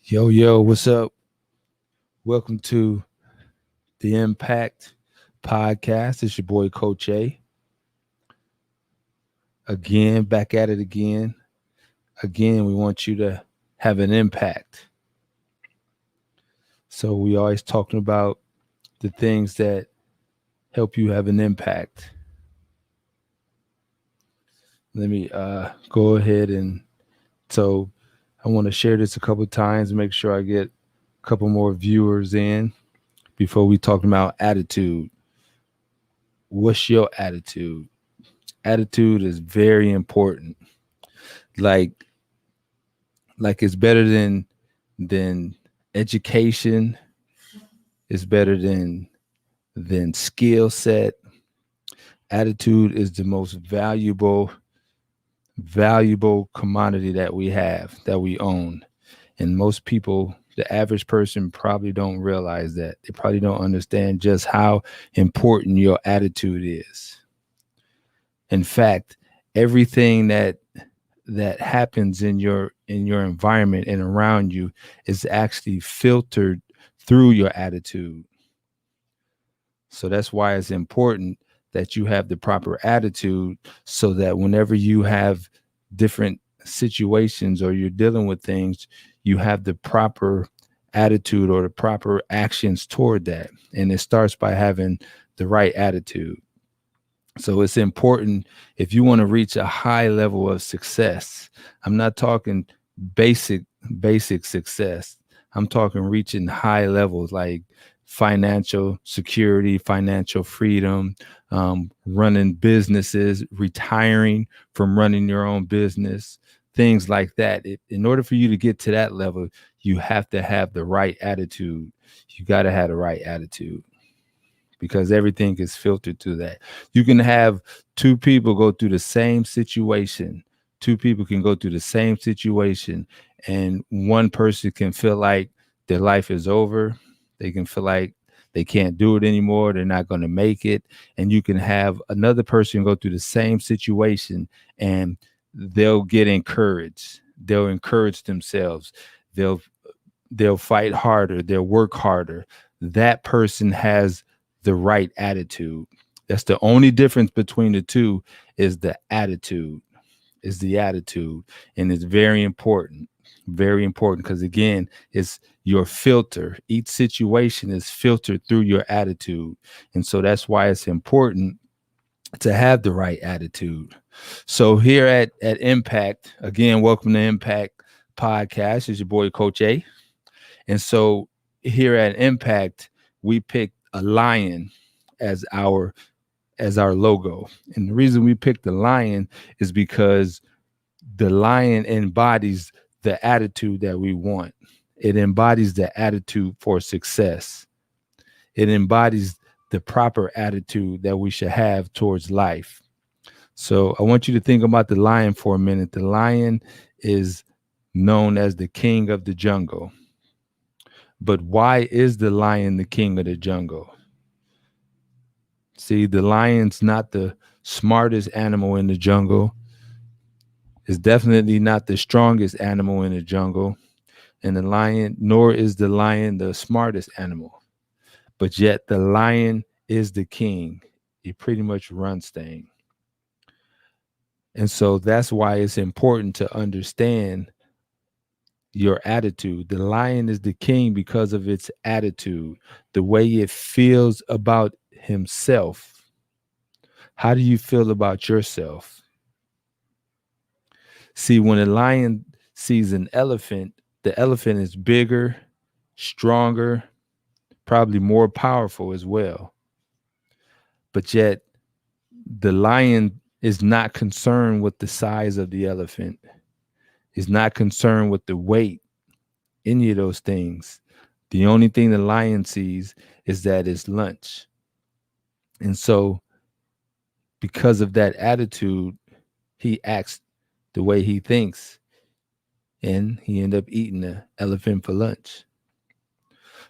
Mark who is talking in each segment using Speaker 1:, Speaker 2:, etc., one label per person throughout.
Speaker 1: Yo, what's up? Welcome to the Impact Podcast. It's your boy, Coach A. Again, back at it again. Again, we want you to have an impact. So, we always talking about the things that help you have an impact. Let me go ahead and so I want to share this a couple of times, make sure I get a couple more viewers in before we talk about attitude. What's your attitude? Attitude is very important. Like it's better than education. It's better than skill set. Attitude is the most valuable commodity that we have, that we own. And most people, the average person, probably don't realize that. They probably don't understand just how important your attitude is. In fact, everything that happens in your environment and around you is actually filtered through your attitude. So that's why it's important that you have the proper attitude, so that whenever you have different situations or you're dealing with things, you have the proper attitude or the proper actions toward that. And it starts by having the right attitude. So it's important if you want to reach a high level of success. I'm not talking basic basic success. I'm talking reaching high levels like financial security, financial freedom, running businesses, retiring from running your own business, things like that. In order for you to get to that level, you have to have the right attitude. You got to have the right attitude, because everything is filtered through that. You can have two people go through the same situation. Two people can go through the same situation, and one person can feel like their life is over. They can feel like they can't do it anymore. They're not going to make it. And you can have another person go through the same situation, and they'll get encouraged. They'll encourage themselves. They'll they'll fight harder. They'll work harder. That person has the right attitude. That's the only difference between the two, is the attitude, is the attitude. And it's very important, because again, it's your filter. Each situation is filtered through your attitude. And so that's why it's important to have the right attitude. So here at Impact, again, welcome to Impact Podcast. It's your boy, Coach A. And so here at Impact, we picked a lion as our logo. And the reason we picked the lion is because the lion embodies the attitude that we want. It embodies the attitude for success. It embodies the proper attitude that we should have towards life. So I want you to think about the lion for a minute. The lion is known as the king of the jungle. But why is the lion the king of the jungle? See, the lion's not the smartest animal in the jungle. It's definitely not the strongest animal in the jungle. And nor is the lion the smartest animal. But yet the lion is the king. He pretty much runs things. And so that's why it's important to understand your attitude. The lion is the king because of its attitude, the way it feels about himself. How do you feel about yourself? See, when a lion sees an elephant, the elephant is bigger, stronger, probably more powerful as well. But yet, the lion is not concerned with the size of the elephant, is not concerned with the weight, any of those things. The only thing the lion sees is that it's lunch. And so, because of that attitude, he acts the way he thinks, and he end up eating the elephant for lunch.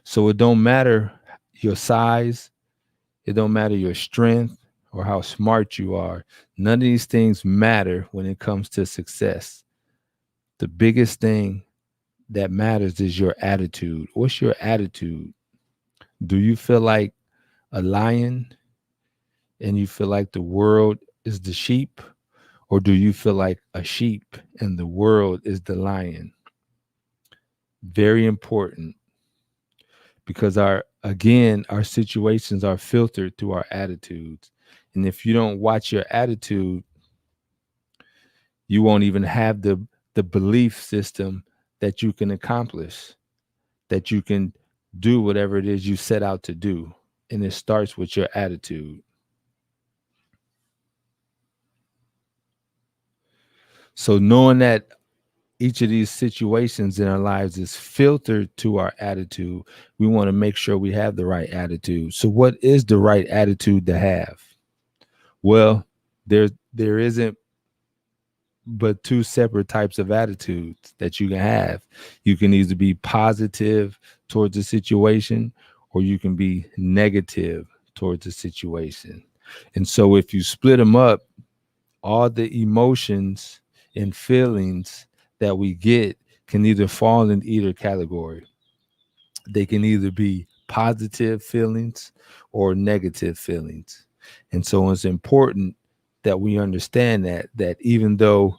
Speaker 1: So it don't matter your size, it don't matter your strength or how smart you are. None of these things matter when it comes to success. The biggest thing that matters is your attitude. What's your attitude? Do you feel like a lion and you feel like the world is the sheep? Or do you feel like a sheep and the world is the lion? Very important, because our situations are filtered through our attitudes. And if you don't watch your attitude, you won't even have the belief system that you can accomplish, that you can do whatever it is you set out to do. And it starts with your attitude. So knowing that each of these situations in our lives is filtered to our attitude, we want to make sure we have the right attitude. So what is the right attitude to have? Well, there isn't but two separate types of attitudes that you can have. You can either be positive towards the situation, or you can be negative towards the situation. And so if you split them up, all the emotions and feelings that we get can either fall in either category. They can either be positive feelings or negative feelings. And so it's important that we understand that even though,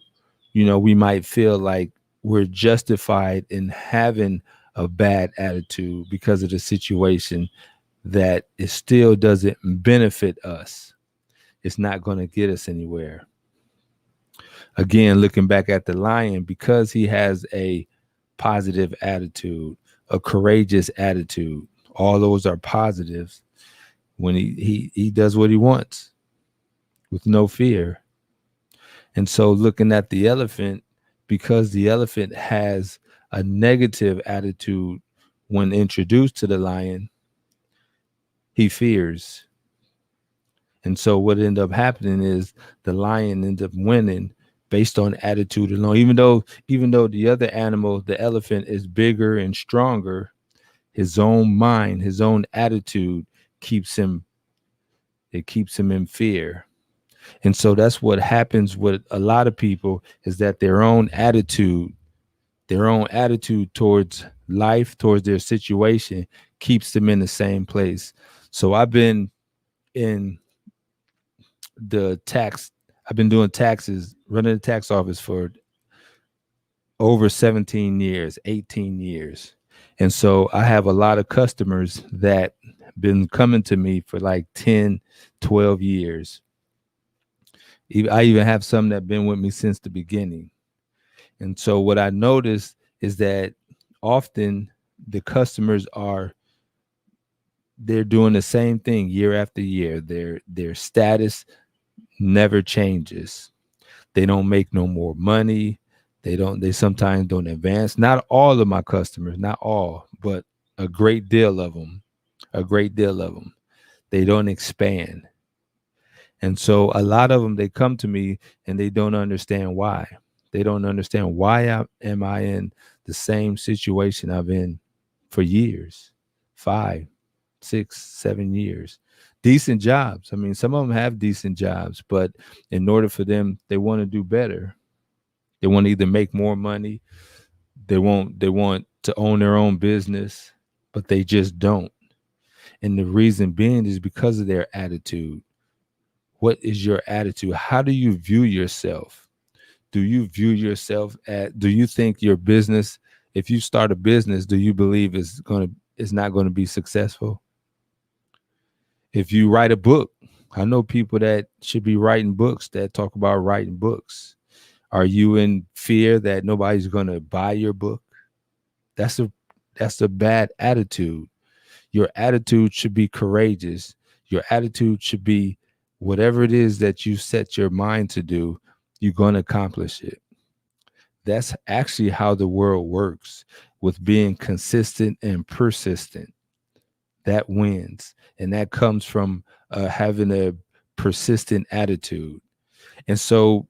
Speaker 1: we might feel like we're justified in having a bad attitude because of the situation, that it still doesn't benefit us. It's not going to get us anywhere. Again, looking back at the lion, because he has a positive attitude, a courageous attitude, all those are positives. When he does what he wants with no fear. And so looking at the elephant, because the elephant has a negative attitude when introduced to the lion, he fears. And so what ended up happening is the lion ends up winning based on attitude alone. Even though the other animal, the elephant, is bigger and stronger, his own mind, his own attitude keeps him in fear. And so that's what happens with a lot of people, is that their own attitude towards life, towards their situation, keeps them in the same place. So I've been in I've been doing taxes, running the tax office for over 17 years, 18 years. And so I have a lot of customers that been coming to me for like 10, 12 years. I even have some that have been with me since the beginning. And so what I noticed is that often the customers they're doing the same thing year after year. Their status never changes. They don't make no more money. They sometimes don't advance. Not all of my customers, not all, but a great deal of them. They don't expand. And so a lot of them, they come to me and they don't understand why. They don't understand why am I in the same situation I've been for years, 5, 6, 7 years. Decent jobs. I mean, some of them have decent jobs, but in order for them, they want to do better. They want to either make more money. They want to own their own business, but they just don't. And the reason being is because of their attitude. What is your attitude? How do you view yourself? Do you view yourself do you think your business, if you start a business, do you believe it's not going to be successful? If you write a book, I know people that should be writing books that talk about writing books. Are you in fear that nobody's going to buy your book? That's a bad attitude. Your attitude should be courageous. Your attitude should be whatever it is that you set your mind to do, you're going to accomplish it. That's actually how the world works, with being consistent and persistent. That wins. And that comes from having a persistent attitude. And so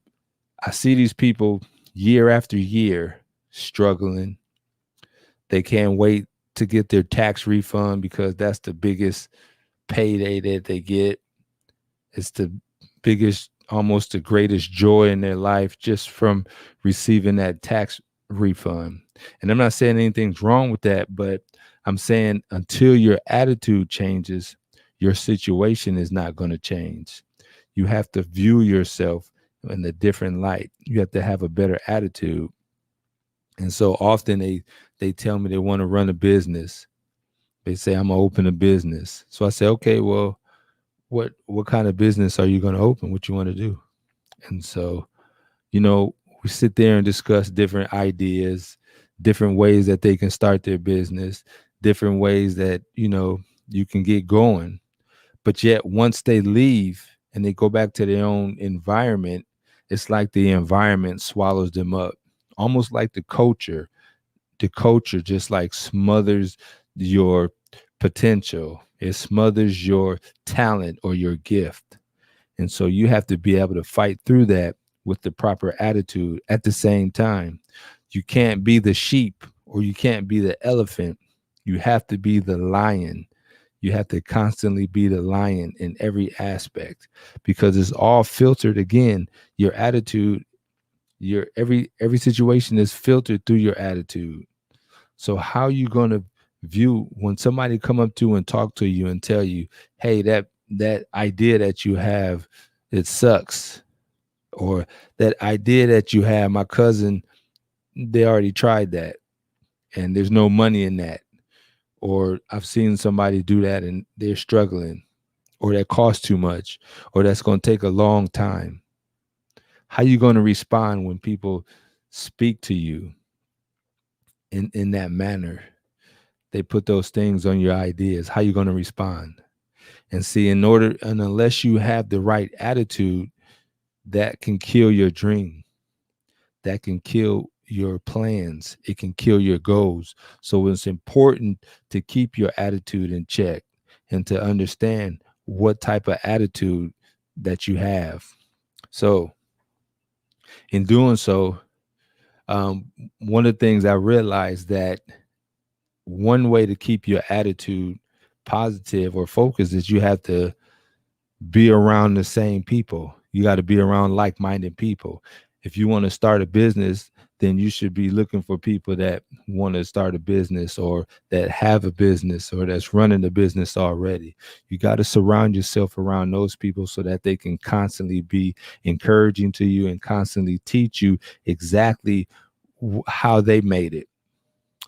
Speaker 1: I see these people year after year struggling. They can't wait to get their tax refund because that's the biggest payday that they get. It's the biggest, almost the greatest joy in their life, just from receiving that tax refund. And I'm not saying anything's wrong with that, but I'm saying until your attitude changes, your situation is not going to change. You have to view yourself in a different light. You have to have a better attitude. And so often they tell me they want to run a business. They say I'm gonna open a business. So I say, okay, well, what kind of business are you going to open? What you want to do? And so, we sit there and discuss different ideas, different ways that they can start their business, different ways that, you can get going. But yet once they leave and they go back to their own environment, it's like the environment swallows them up, almost like the culture just like smothers your potential. It smothers your talent or your gift. And so you have to be able to fight through that with the proper attitude at the same time. You can't be the sheep or you can't be the elephant. You have to be the lion. You have to constantly be the lion in every aspect, because it's all filtered again. Your attitude, your every situation is filtered through your attitude. So how you going to view when somebody come up to you and talk to you and tell you, hey, that idea that you have, it sucks, or that idea that you have, my cousin, they already tried that and there's no money in that, or I've seen somebody do that and they're struggling, or that costs too much, or that's going to take a long time. How you going to respond when people speak to you in that manner? They put those things on your ideas. How you going to respond? And see, unless you have the right attitude, that can kill your dream. That can kill your plans. It can kill your goals. So it's important to keep your attitude in check and to understand what type of attitude that you have. So in doing so, one of the things I realized that one way to keep your attitude positive or focused is you have to be around the same people. You got to be around like-minded people. If you want to start a business, then you should be looking for people that want to start a business or that have a business or that's running a business already. You got to surround yourself around those people so that they can constantly be encouraging to you and constantly teach you exactly how they made it.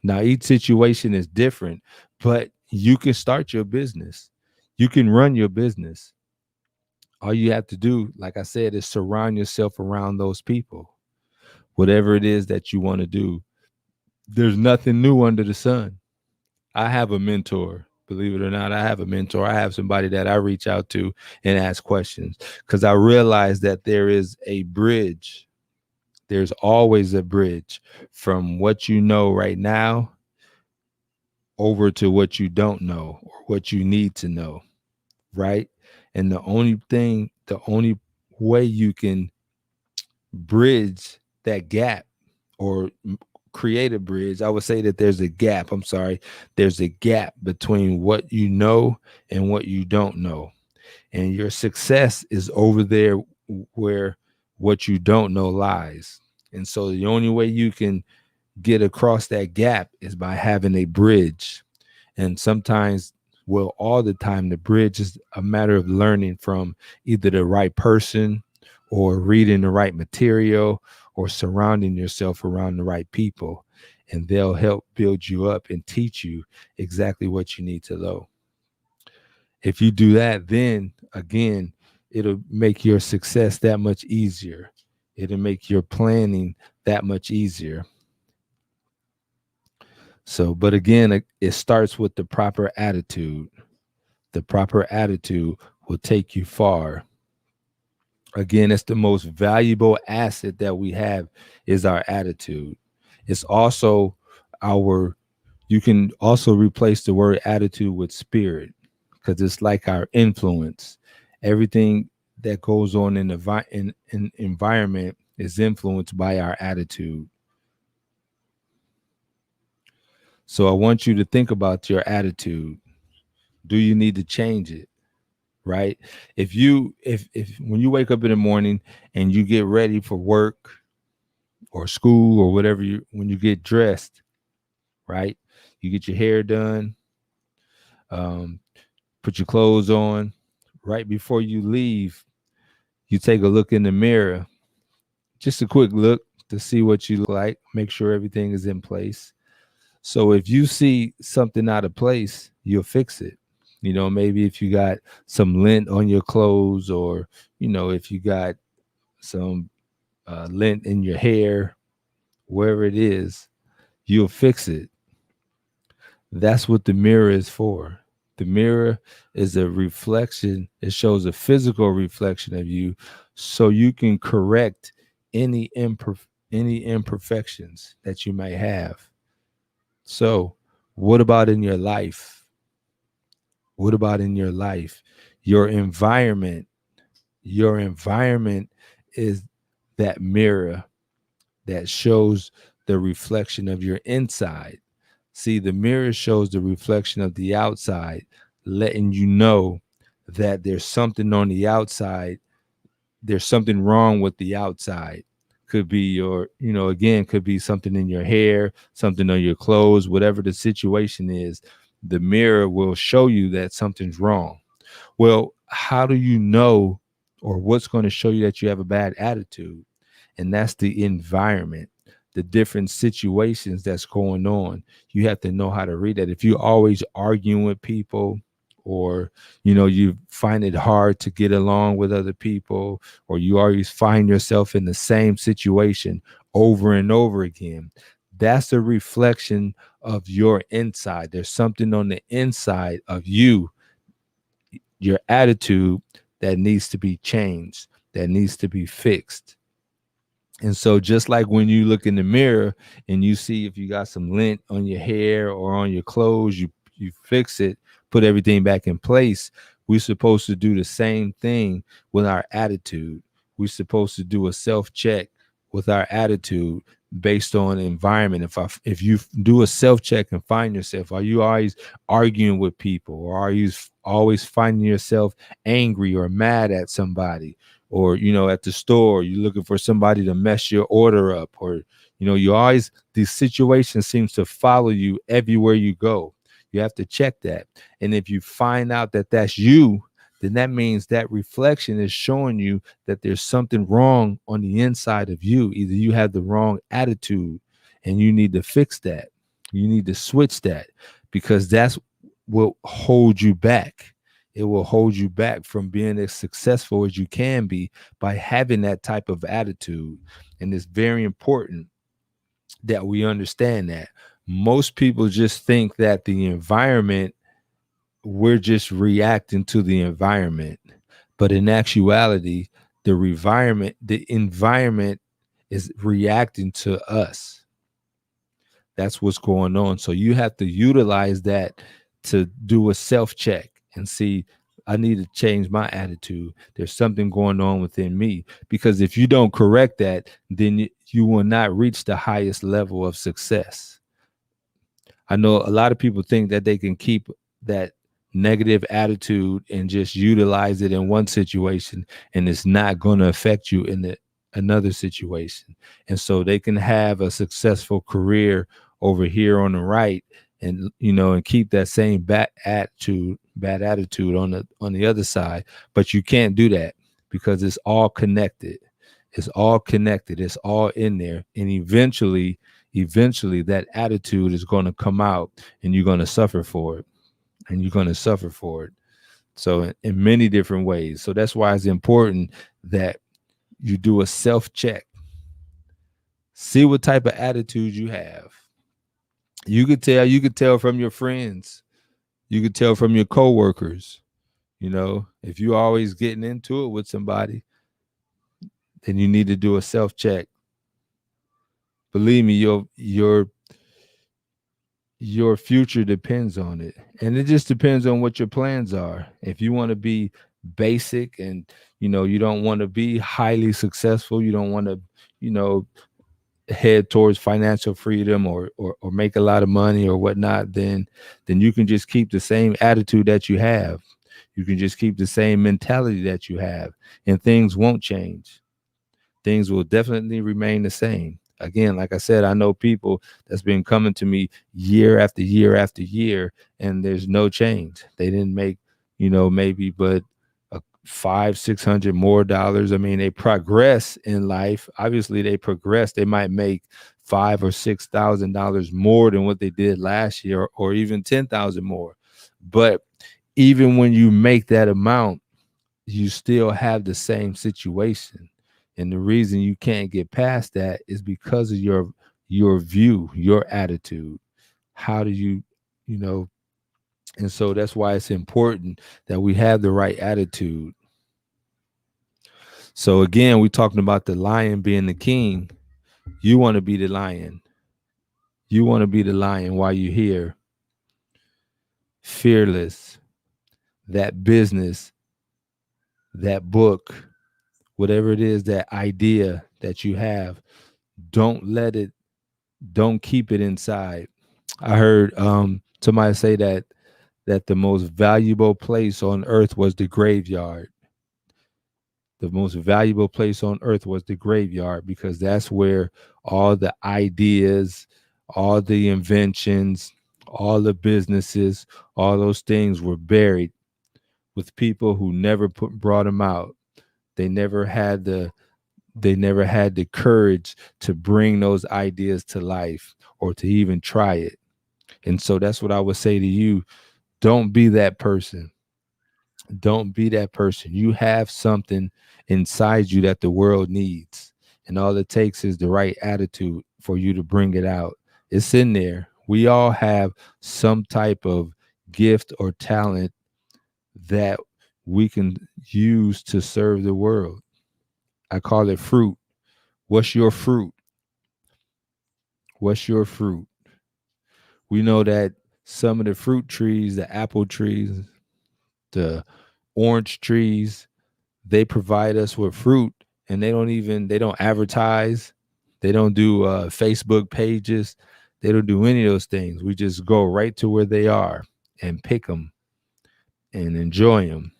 Speaker 1: Now, each situation is different, but you can start your business. You can run your business. All you have to do, like I said, is surround yourself around those people. Whatever it is that you want to do, there's nothing new under the sun. I have a mentor. Believe it or not, I have a mentor. I have somebody that I reach out to and ask questions because I realize that there is a bridge. There's always a bridge from what you know right now over to what you don't know or what you need to know, right? And the only way you can bridge that gap or create a bridge, I would say that there's a gap. I'm sorry. There's a gap between what you know and what you don't know. And your success is over there where what you don't know lies. And so the only way you can get across that gap is by having a bridge. And sometimes, well, all the time, the bridge is a matter of learning from either the right person or reading the right material or surrounding yourself around the right people. And they'll help build you up and teach you exactly what you need to know. If you do that, then again, it'll make your success that much easier. It'll make your planning that much easier. So, but again, it starts with the proper attitude. The proper attitude will take you far. Again, it's the most valuable asset that we have is our attitude. It's also you can also replace the word attitude with spirit because it's like our influence. Everything that goes on in the environment is influenced by our attitude. So I want you to think about your attitude. Do you need to change it? Right? If when you wake up in the morning and you get ready for work or school or whatever, when you get dressed, right? You get your hair done, um, put your clothes on. Right before you leave, you take a look in the mirror, just a quick look to see what you look like, make sure everything is in place. So if you see something out of place, you'll fix it. Maybe if you got some lint on your clothes, or, if you got some lint in your hair, wherever it is, you'll fix it. That's what the mirror is for. The mirror is a reflection. It shows a physical reflection of you, so you can correct any imperfections that you may have. So, what about in your life? What about in your life? Your environment. Your environment is that mirror that shows the reflection of your inside. See, the mirror shows the reflection of the outside, letting you know that there's something on the outside. There's something wrong with the outside. Could be again, could be something in your hair, something on your clothes, whatever the situation is. The mirror will show you that something's wrong. Well, how do you know, or what's going to show you that you have a bad attitude? And that's the environment, the different situations that's going on. You have to know how to read that. If you're always arguing with people, or you find it hard to get along with other people, or you always find yourself in the same situation over and over again, that's a reflection of your inside. There's something on the inside of you, your attitude, that needs to be changed, that needs to be fixed. And so just like when you look in the mirror and you see if you got some lint on your hair or on your clothes, you fix it, put everything back in place. We're supposed to do the same thing with our attitude. We're supposed to do a self-check with our attitude based on environment. If you do a self-check and find yourself, are you always arguing with people, or are you always finding yourself angry or mad at somebody? Or, at the store, you're looking for somebody to mess your order up, or, these situations seems to follow you everywhere you go. You have to check that. And if you find out that that's you, then that means that reflection is showing you that there's something wrong on the inside of you. Either you have the wrong attitude and you need to fix that. You need to switch that, because that's what hold you back. It will hold you back from being as successful as you can be by having that type of attitude. And it's very important that we understand that. Most people just think that the environment, we're just reacting to the environment. But in actuality, the environment is reacting to us. That's what's going on. So you have to utilize that to do a self-check and see, I need to change my attitude. There's something going on within me. Because if you don't correct that, then you will not reach the highest level of success. I know a lot of people think that they can keep that negative attitude and just utilize it in one situation, and it's not going to affect you in another situation. And so they can have a successful career over here on the right, and and keep that same bad attitude on the other side. But you can't do that, because it's all connected. It's all connected. It's all in there. And eventually that attitude is going to come out, and you're going to suffer for it. So in many different ways. So that's why it's important that you do a self-check. See what type of attitude you have. You could tell from your friends. You could tell from your coworkers. If you're always getting into it with somebody, then you need to do a self-check. Believe me, your future depends on it. And it just depends on what your plans are. If you want to be basic and, you don't want to be highly successful, you don't want to, head towards financial freedom or make a lot of money or whatnot, then you can just keep the same attitude that you have. You can just keep the same mentality that you have, and things won't change. Things will definitely remain the same. Again, like I said, I know people that's been coming to me year after year after year, and there's no change. They didn't make, maybe but a 500-600 more dollars. I mean, they progress in life. Obviously, they progress. They might make $5,000 or $6,000 more than what they did last year, or even 10,000 more. But even when you make that amount, you still have the same situation. And the reason you can't get past that is because of your view, your attitude. How do you know, and so that's why it's important that we have the right attitude. So again, we're talking about the lion being the king. You want to be the lion. You want to be the lion while you're here. Fearless. That business, that book, whatever it is, that idea that you have, don't keep it inside. I heard somebody say that the most valuable place on earth was the graveyard. The most valuable place on earth was the graveyard, because that's where all the ideas, all the inventions, all the businesses, all those things were buried with people who never brought them out. They never had the courage to bring those ideas to life, or to even try it. And so that's what I would say to you. Don't be that person. Don't be that person. You have something inside you that the world needs. And all it takes is the right attitude for you to bring it out. It's in there. We all have some type of gift or talent that we can use to serve the world. I call it fruit. What's your fruit? What's your fruit? We know that some of the fruit trees, the apple trees, the orange trees, they provide us with fruit, and they don't advertise. They don't do Facebook pages. They don't do any of those things. We just go right to where they are and pick them and enjoy them.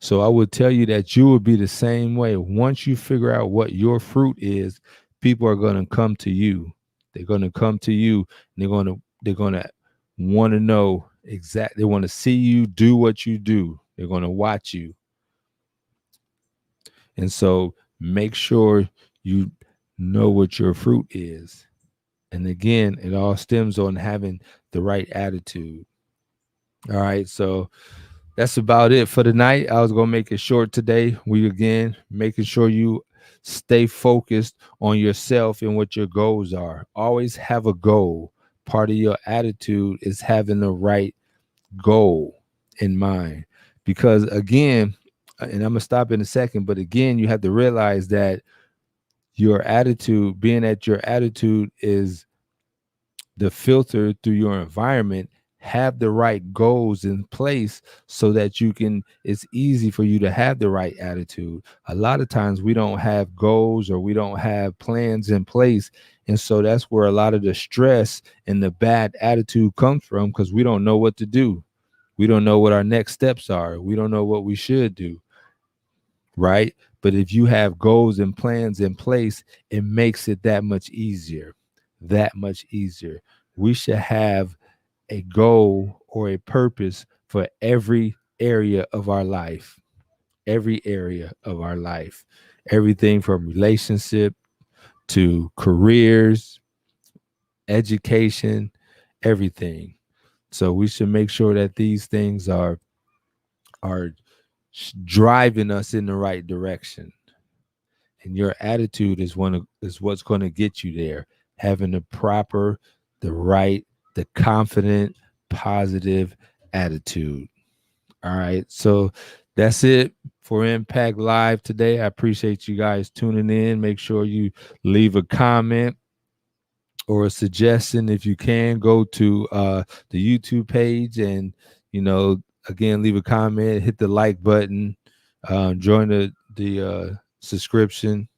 Speaker 1: So I would tell you that you will be the same way. Once you figure out what your fruit is, people are going to come to you. They're going to come to you, and they're going to want to know exactly. They want to see you do what you do. They're going to watch you. And so make sure you know what your fruit is. And again, it all stems on having the right attitude. All right. So that's about it for tonight. I was going to make it short today. We again making sure you stay focused on yourself and what your goals are. Always have a goal. Part of your attitude is having the right goal in mind. Because again, and I'm going to stop in a second, but again, you have to realize that your attitude, being that your attitude is the filter through your environment, have the right goals in place so that it's easy for you to have the right attitude. A lot of times we don't have goals, or we don't have plans in place. And so that's where a lot of the stress and the bad attitude comes from, because we don't know what to do. We don't know what our next steps are. We don't know what we should do. Right? But if you have goals and plans in place, it makes it that much easier. That much easier. We should have a goal or a purpose for every area of our life. Every area of our life. Everything from relationship to careers, education, everything. So we should make sure that these things are driving us in the right direction. And your attitude is what's going to get you there. Having the right, the confident, positive attitude. All right. So that's it for Impact Live today. I appreciate you guys tuning in. Make sure you leave a comment or a suggestion. If you can, go to the YouTube page and, again, leave a comment, hit the like button, join the subscription.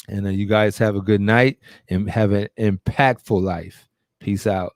Speaker 1: And you guys have a good night and have an impactful life. Peace out.